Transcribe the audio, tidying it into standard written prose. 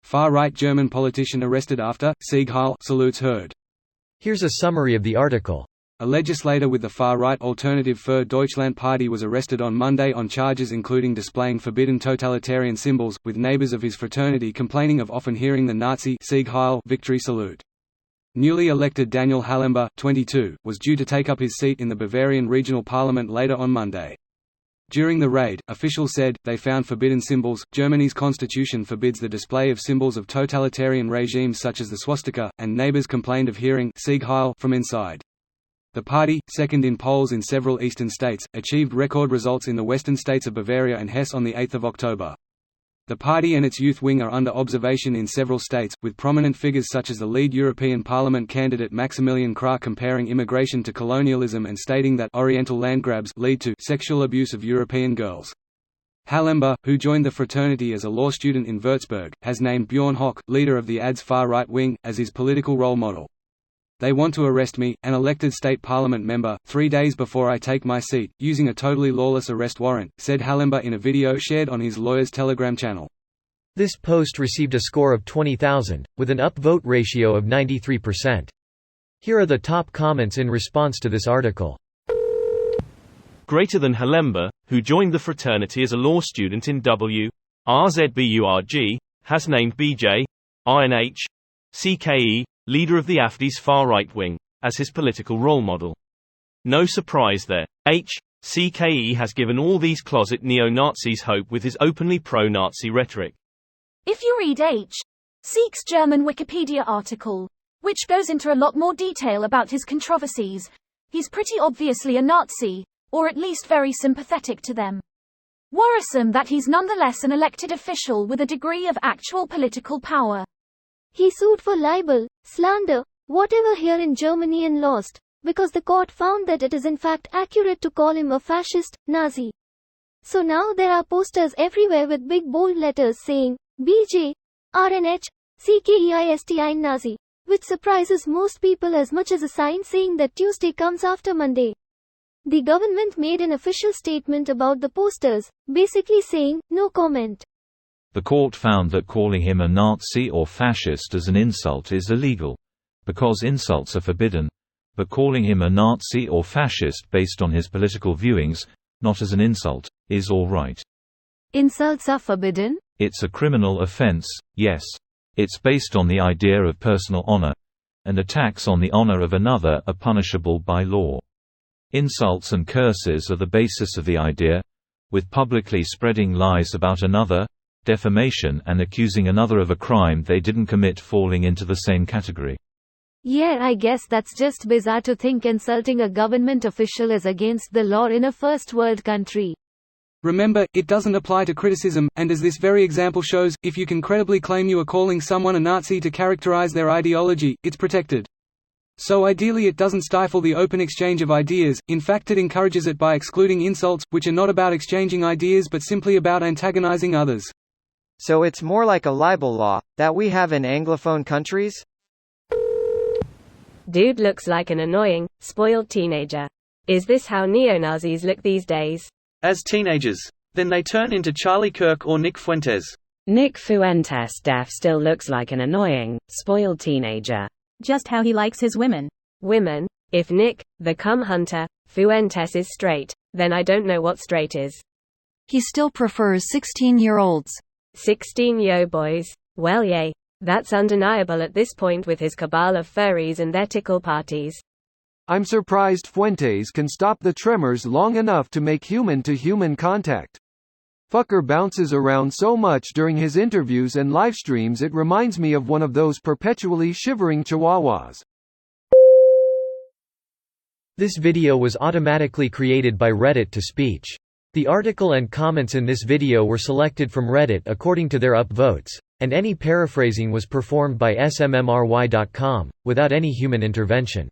Far-right German politician arrested after Sieg Heil salutes heard. Here's a summary of the article. A legislator with the far-right Alternative für Deutschland party was arrested on Monday on charges including displaying forbidden totalitarian symbols, with neighbors of his fraternity complaining of often hearing the Nazi Sieg Heil victory salute. Newly elected Daniel Halember, 22, was due to take up his seat in the Bavarian regional parliament later on Monday. During the raid, officials said, they found forbidden symbols. Germany's constitution forbids the display of symbols of totalitarian regimes such as the swastika, and neighbors complained of hearing Sieg Heil from inside. The party, second in polls in several eastern states, achieved record results in the western states of Bavaria and Hesse on 8 October. The party and its youth wing are under observation in several states, with prominent figures such as the lead European Parliament candidate Maximilian Krah comparing immigration to colonialism and stating that Oriental land grabs lead to sexual abuse of European girls. Halember, who joined the fraternity as a law student in Würzburg, has named Bjorn Hock, leader of the AD's far-right wing, as his political role model. "They want to arrest me, an elected state parliament member, 3 days before I take my seat, using a totally lawless arrest warrant," said Halember in a video shared on his lawyer's Telegram channel. This post received a score of 20,000, with an upvote ratio of 93%. Here are the top comments in response to this article. Greater than Halember, who joined the fraternity as a law student in WRZBURG, has named BJ/CKE, leader of the AfD's far-right wing, as his political role model. No surprise there. CKE has given all these closet neo-Nazis hope with his openly pro-Nazi rhetoric. If you read CKE's German Wikipedia article, which goes into a lot more detail about his controversies, he's pretty obviously a Nazi, or at least very sympathetic to them. Worrisome that he's nonetheless an elected official with a degree of actual political power. He sued for libel, slander, whatever here in Germany and lost, because the court found that it is in fact accurate to call him a fascist, Nazi. So now there are posters everywhere with big bold letters saying, BJ, RNH, CKEISTI Nazi, which surprises most people as much as a sign saying that Tuesday comes after Monday. The government made an official statement about the posters, basically saying, no comment. The court found that calling him a Nazi or fascist as an insult is illegal, because insults are forbidden, but calling him a Nazi or fascist based on his political viewings, not as an insult, is all right. Insults are forbidden? It's a criminal offense, yes. It's based on the idea of personal honor, and attacks on the honor of another are punishable by law. Insults and curses are the basis of the idea, with publicly spreading lies about another, defamation and accusing another of a crime they didn't commit falling into the same category. Yeah, I guess that's just bizarre to think insulting a government official is against the law in a first world country. Remember, it doesn't apply to criticism, and as this very example shows, if you can credibly claim you are calling someone a Nazi to characterize their ideology, it's protected. So ideally it doesn't stifle the open exchange of ideas, in fact it encourages it by excluding insults, which are not about exchanging ideas but simply about antagonizing others. So it's more like a libel law, that we have in Anglophone countries? Dude looks like an annoying, spoiled teenager. Is this how neo-Nazis look these days? As teenagers. Then they turn into Charlie Kirk or Nick Fuentes. Nick Fuentes still looks like an annoying, spoiled teenager. Just how he likes his women. Women? If Nick, the cum hunter, Fuentes is straight, then I don't know what straight is. He still prefers 16-year-olds. 16 boys. Well yay. That's undeniable at this point with his cabal of furries and their tickle parties. I'm surprised Fuentes can stop the tremors long enough to make human-to-human contact. Fucker bounces around so much during his interviews and livestreams it reminds me of one of those perpetually shivering chihuahuas. This video was automatically created by Reddit to speech. The article and comments in this video were selected from Reddit according to their upvotes, and any paraphrasing was performed by smmry.com, without any human intervention.